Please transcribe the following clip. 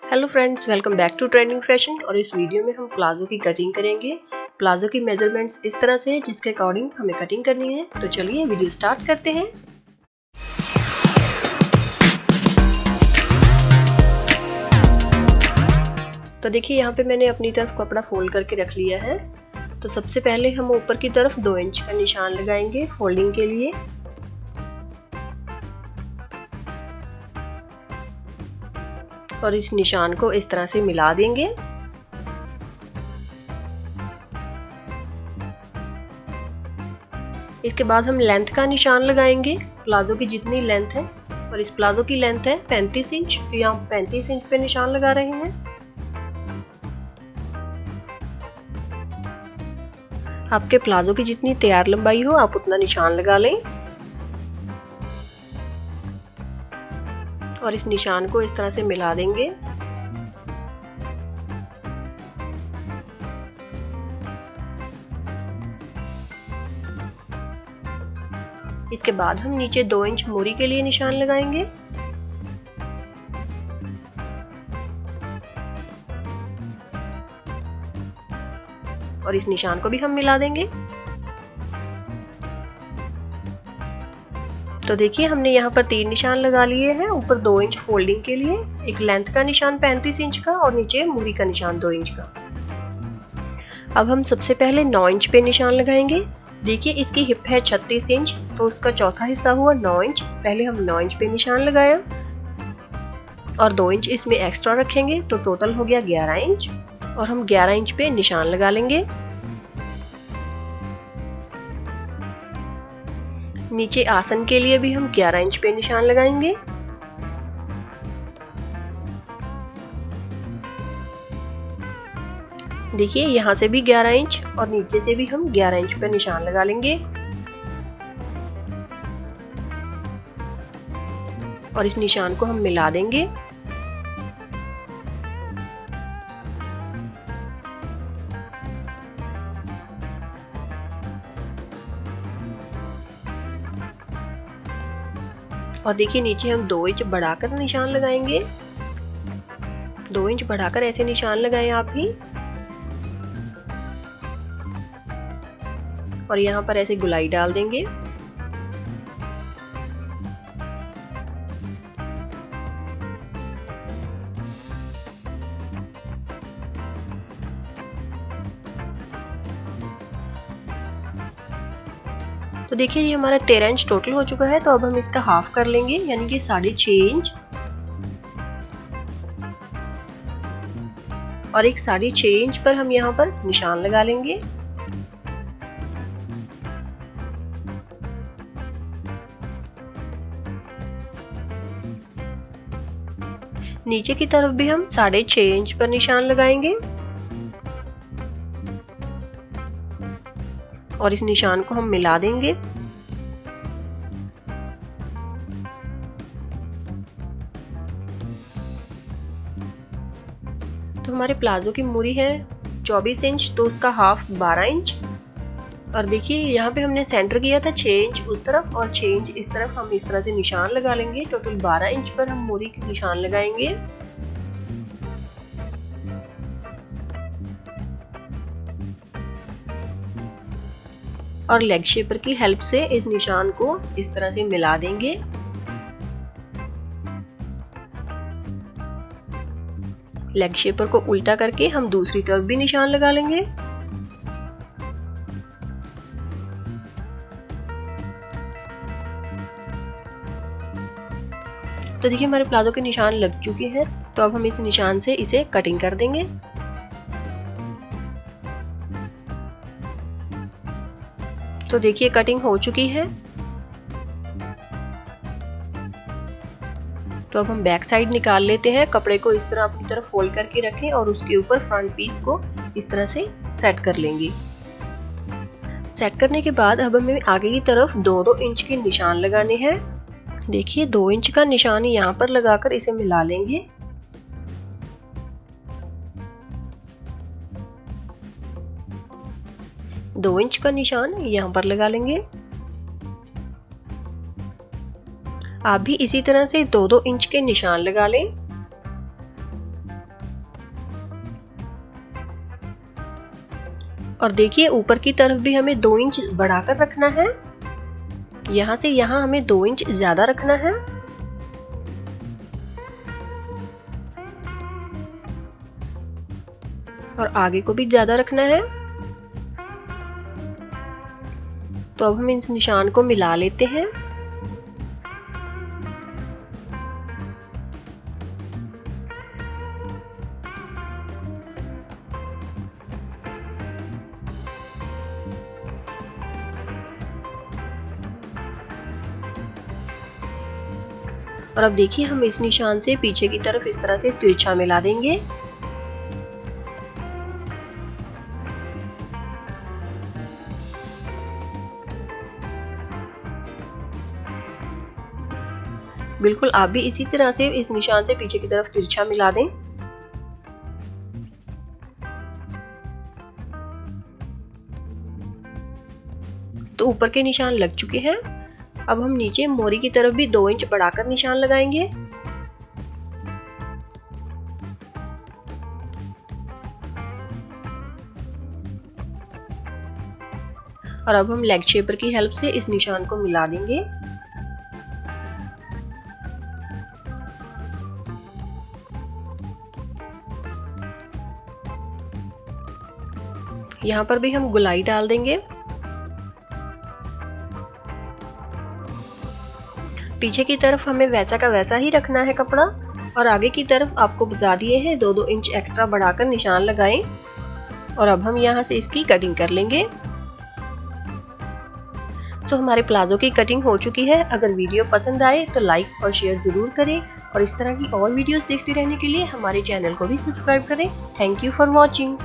Hello friends, welcome back to trending fashion. और इस video में हम प्लाजो की कटिंग करेंगे। प्लाजो की मेजरमेंट्स इस तरह से है जिसके अकॉर्डिंग हमें कटिंग करनी है। तो चलिए वीडियो स्टार्ट करते हैं। तो देखिए यहाँ पे मैंने अपनी तरफ कपड़ा फोल्ड करके रख लिया है। तो सबसे पहले हम ऊपर की तरफ 2 इंच का निशान लगाएंगे फोल्डिंग के लिए। और इस निशान को इस तरह से मिला देंगे। इसके बाद हम लेंथ का निशान लगाएंगे, प्लाजो की जितनी लेंथ है। और इस प्लाजो की लेंथ है 35 इंच, तो यहाँ 35 इंच पे निशान लगा रहे हैं। आपके प्लाजो की जितनी तैयार लंबाई हो आप उतना निशान लगा लें। और इस निशान को इस तरह से मिला देंगे। इसके बाद हम नीचे 2 इंच मोरी के लिए निशान लगाएंगे। और इस निशान को भी हम मिला देंगे। तो देखिए हमने यहाँ पर 3 निशान लगा लिए हैं। ऊपर 2 इंच फोल्डिंग के लिए, एक लेंथ का निशान 35 इंच का और नीचे मोरी का निशान 2 इंच का। अब हम सबसे पहले 9 इंच पे निशान लगाएंगे। देखिए इसकी हिप है 36 इंच, तो उसका चौथा हिस्सा हुआ 9 इंच। पहले हम 9 इंच पे निशान लगाया और 2 इंच इसमें एक्स्ट्रा रखेंगे, तो टोटल हो गया 11 इंच। और हम 11 इंच पे निशान लगा लेंगे। नीचे आसन के लिए भी हम 11 इंच पे निशान लगाएंगे। देखिए यहाँ से भी 11 इंच और नीचे से भी हम 11 इंच पे निशान लगा लेंगे। और इस निशान को हम मिला देंगे। और देखिए नीचे हम 2 इंच बढ़ाकर निशान लगाएंगे। 2 इंच बढ़ाकर ऐसे निशान लगाएं आप भी। और यहाँ पर ऐसे गुलाई डाल देंगे। तो देखिए ये हमारा 13 इंच टोटल हो चुका है। तो अब हम इसका हाफ कर लेंगे, यानी कि 6.5 इंच। और एक 6.5 इंच पर हम यहाँ पर निशान लगा लेंगे। नीचे की तरफ भी हम 6.5 इंच पर निशान लगाएंगे। और इस निशान को हम मिला देंगे। तो हमारे प्लाजो की मूरी है 24 इंच, तो उसका हाफ 12 इंच। और देखिए यहाँ पे हमने सेंटर किया था 6 इंच उस तरफ और 6 इंच इस तरफ। हम इस तरह से निशान लगा लेंगे। टोटल 12 इंच पर हम मूरी के निशान लगाएंगे। और लेग शेपर की हेल्प से इस निशान को इस तरह से मिला देंगे। लेग शेपर को उल्टा करके हम दूसरी तरफ भी निशान लगा लेंगे। तो देखिए हमारे प्लाजो के निशान लग चुके हैं। तो अब हम इस निशान से इसे कटिंग कर देंगे। तो देखिए कटिंग हो चुकी है। तो अब हम बैक साइड निकाल लेते हैं। कपड़े को इस तरह अपनी तरफ फोल्ड करके रखें और उसके ऊपर फ्रंट पीस को इस तरह से सेट कर लेंगे। सेट करने के बाद अब हमें आगे की तरफ 2-2 इंच के निशान लगाने हैं। देखिए 2 इंच का निशान यहाँ पर लगाकर इसे मिला लेंगे। दो इंच का निशान यहाँ पर लगा लेंगे। आप भी इसी तरह से 2-2 इंच के निशान लगा लें। और देखिए ऊपर की तरफ भी हमें 2 इंच बढ़ाकर रखना है। यहाँ से यहाँ हमें 2 इंच ज्यादा रखना है। और आगे को भी ज्यादा रखना है। तो अब हम इस निशान को मिला लेते हैं। और अब देखिए हम इस निशान से पीछे की तरफ इस तरह से तिरछा मिला देंगे। बिल्कुल आप भी इसी तरह से इस निशान से पीछे की तरफ तिरछा मिला दें। तो ऊपर के निशान लग चुके हैं। अब हम नीचे मोरी की तरफ भी 2 इंच बढ़ाकर निशान लगाएंगे। और अब हम लेग शेपर की हेल्प से इस निशान को मिला देंगे। यहाँ पर भी हम गुलाई डाल देंगे। पीछे की तरफ हमें वैसा का वैसा ही रखना है कपड़ा। और आगे की तरफ आपको बता दिए हैं 2-2 इंच एक्स्ट्रा बढ़ाकर निशान लगाएं। और अब हम यहाँ से इसकी कटिंग कर लेंगे। तो हमारे प्लाजो की कटिंग हो चुकी है। अगर वीडियो पसंद आए तो लाइक और शेयर जरूर करें और इस तरह की और वीडियोस देखते रहने के लिए हमारे चैनल को भी सब्सक्राइब करें। Thank you for watching.